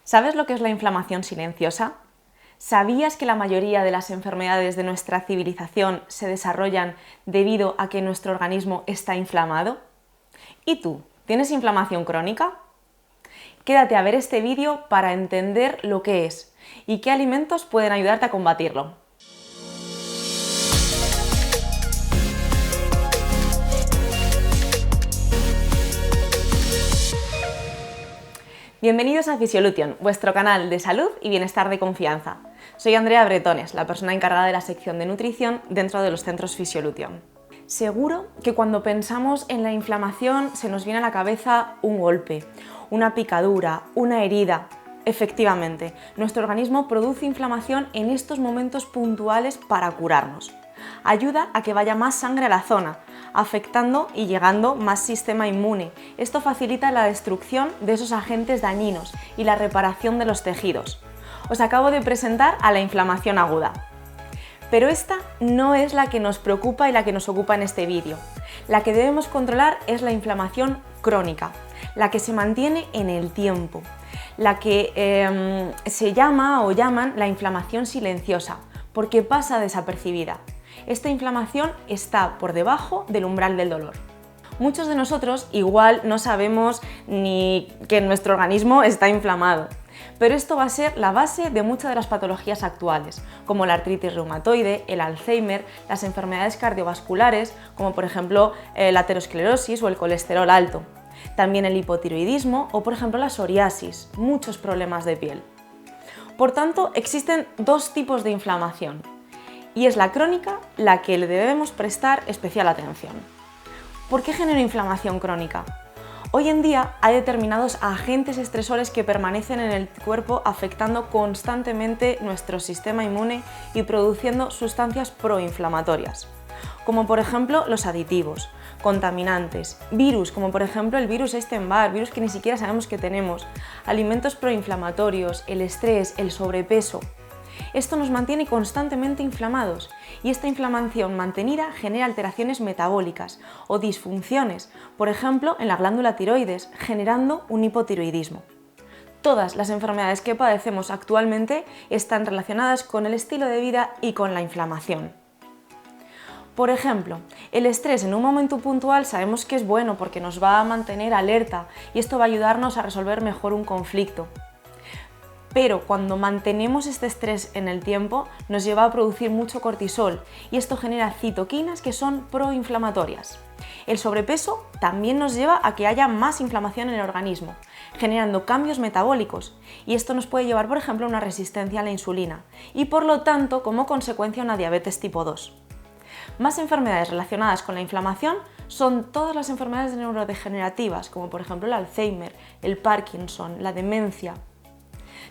¿Sabes lo que es la inflamación silenciosa? ¿Sabías que la mayoría de las enfermedades de nuestra civilización se desarrollan debido a que nuestro organismo está inflamado? ¿Y tú, tienes inflamación crónica? Quédate a ver este vídeo para entender lo que es y qué alimentos pueden ayudarte a combatirlo. Bienvenidos a Physiolution, vuestro canal de salud y bienestar de confianza. Soy Andrea Bretones, la persona encargada de la sección de nutrición dentro de los centros Physiolution. Seguro que cuando pensamos en la inflamación se nos viene a la cabeza un golpe, una picadura, una herida. Efectivamente, nuestro organismo produce inflamación en estos momentos puntuales para curarnos. Ayuda a que vaya más sangre a la zona, afectando y llegando más sistema inmune. Esto facilita la destrucción de esos agentes dañinos y la reparación de los tejidos. Os acabo de presentar a la inflamación aguda. Pero esta no es la que nos preocupa y la que nos ocupa en este vídeo. La que debemos controlar es la inflamación crónica, la que se mantiene en el tiempo, la que se llama o llaman la inflamación silenciosa, porque pasa desapercibida. Esta inflamación está por debajo del umbral del dolor. Muchos de nosotros igual no sabemos ni que nuestro organismo está inflamado, pero esto va a ser la base de muchas de las patologías actuales, como la artritis reumatoide, el Alzheimer, las enfermedades cardiovasculares, como por ejemplo la aterosclerosis o el colesterol alto, también el hipotiroidismo o por ejemplo la psoriasis, muchos problemas de piel. Por tanto, existen dos tipos de inflamación, y es la crónica la que le debemos prestar especial atención. ¿Por qué genera inflamación crónica? Hoy en día hay determinados agentes estresores que permanecen en el cuerpo afectando constantemente nuestro sistema inmune y produciendo sustancias proinflamatorias, como por ejemplo los aditivos, contaminantes, virus, como por ejemplo el virus Epstein-Barr, virus que ni siquiera sabemos que tenemos, alimentos proinflamatorios, el estrés, el sobrepeso. Esto nos mantiene constantemente inflamados y esta inflamación mantenida genera alteraciones metabólicas o disfunciones, por ejemplo en la glándula tiroides, generando un hipotiroidismo. Todas las enfermedades que padecemos actualmente están relacionadas con el estilo de vida y con la inflamación. Por ejemplo, el estrés en un momento puntual sabemos que es bueno porque nos va a mantener alerta y esto va a ayudarnos a resolver mejor un conflicto. Pero cuando mantenemos este estrés en el tiempo, nos lleva a producir mucho cortisol y esto genera citoquinas que son proinflamatorias. El sobrepeso también nos lleva a que haya más inflamación en el organismo, generando cambios metabólicos y esto nos puede llevar, por ejemplo, a una resistencia a la insulina y por lo tanto, como consecuencia, a una diabetes tipo 2. Más enfermedades relacionadas con la inflamación son todas las enfermedades neurodegenerativas, como por ejemplo el Alzheimer, el Parkinson, la demencia.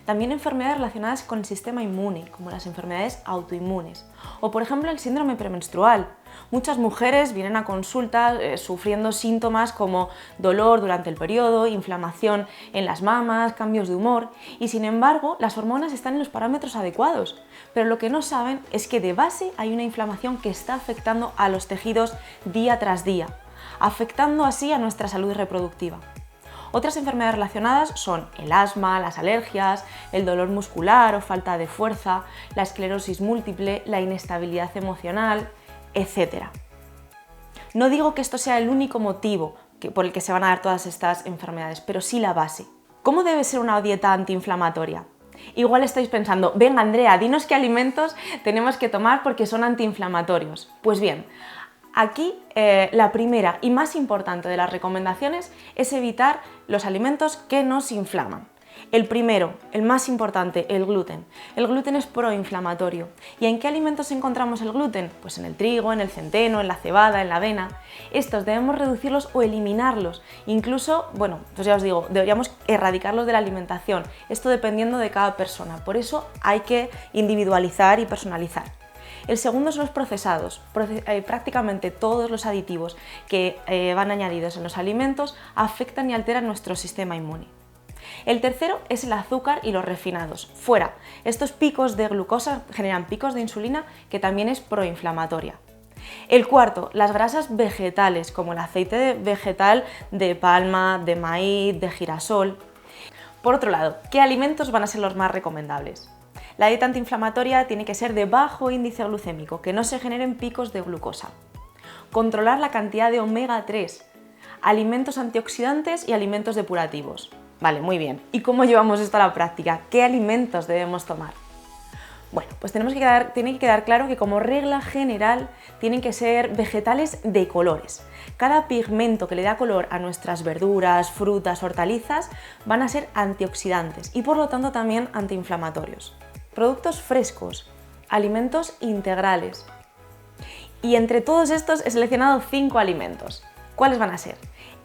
También enfermedades relacionadas con el sistema inmune, como las enfermedades autoinmunes, o por ejemplo el síndrome premenstrual. Muchas mujeres vienen a consulta sufriendo síntomas como dolor durante el periodo, inflamación en las mamas, cambios de humor, y sin embargo las hormonas están en los parámetros adecuados. Pero lo que no saben es que de base hay una inflamación que está afectando a los tejidos día tras día, afectando así a nuestra salud reproductiva. Otras enfermedades relacionadas son el asma, las alergias, el dolor muscular o falta de fuerza, la esclerosis múltiple, la inestabilidad emocional, etc. No digo que esto sea el único motivo por el que se van a dar todas estas enfermedades, pero sí la base. ¿Cómo debe ser una dieta antiinflamatoria? Igual estáis pensando, venga Andrea, dinos qué alimentos tenemos que tomar porque son antiinflamatorios. Pues bien, aquí la primera y más importante de las recomendaciones es evitar los alimentos que nos inflaman. El primero, el más importante, el gluten. El gluten es proinflamatorio. ¿Y en qué alimentos encontramos el gluten? Pues en el trigo, en el centeno, en la cebada, en la avena. Estos debemos reducirlos o eliminarlos. Incluso, bueno, pues ya os digo, deberíamos erradicarlos de la alimentación. Esto dependiendo de cada persona. Por eso hay que individualizar y personalizar. El segundo son los procesados. Prácticamente todos los aditivos que van añadidos en los alimentos afectan y alteran nuestro sistema inmune. El tercero es el azúcar y los refinados. Fuera, estos picos de glucosa generan picos de insulina que también es proinflamatoria. El cuarto, las grasas vegetales, como el aceite vegetal de palma, de maíz, de girasol. Por otro lado, ¿qué alimentos van a ser los más recomendables? La dieta antiinflamatoria tiene que ser de bajo índice glucémico, que no se generen picos de glucosa. Controlar la cantidad de omega 3, alimentos antioxidantes y alimentos depurativos. Vale, muy bien. ¿Y cómo llevamos esto a la práctica? ¿Qué alimentos debemos tomar? Bueno, pues tiene que quedar claro que como regla general tienen que ser vegetales de colores. Cada pigmento que le da color a nuestras verduras, frutas, hortalizas van a ser antioxidantes y por lo tanto también antiinflamatorios. Productos frescos, alimentos integrales. Y entre todos estos he seleccionado 5 alimentos. ¿Cuáles van a ser?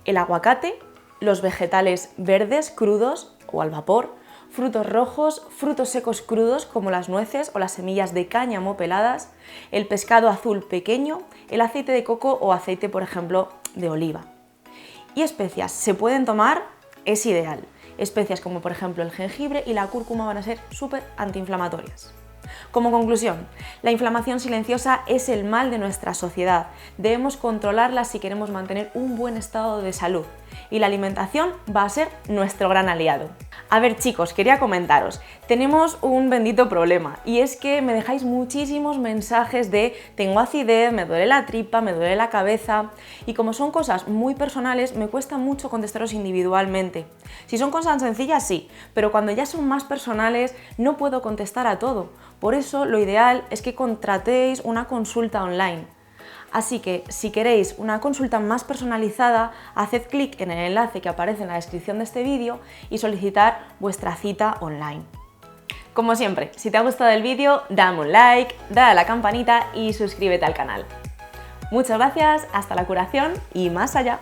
El aguacate, los vegetales verdes crudos o al vapor, frutos rojos, frutos secos crudos como las nueces o las semillas de cáñamo peladas, el pescado azul pequeño, el aceite de coco o aceite, por ejemplo, de oliva. Y especias, se pueden tomar, es ideal. Especias como por ejemplo el jengibre y la cúrcuma van a ser súper antiinflamatorias. Como conclusión, la inflamación silenciosa es el mal de nuestra sociedad. Debemos controlarla si queremos mantener un buen estado de salud y la alimentación va a ser nuestro gran aliado. A ver chicos, quería comentaros, tenemos un bendito problema y es que me dejáis muchísimos mensajes de tengo acidez, me duele la tripa, me duele la cabeza y como son cosas muy personales me cuesta mucho contestaros individualmente. Si son cosas sencillas sí, pero cuando ya son más personales no puedo contestar a todo. Por eso lo ideal es que contratéis una consulta online. Así que si queréis una consulta más personalizada, haced clic en el enlace que aparece en la descripción de este vídeo y solicitar vuestra cita online. Como siempre, si te ha gustado el vídeo, dame un like, dale a la campanita y suscríbete al canal. Muchas gracias, hasta la curación y más allá.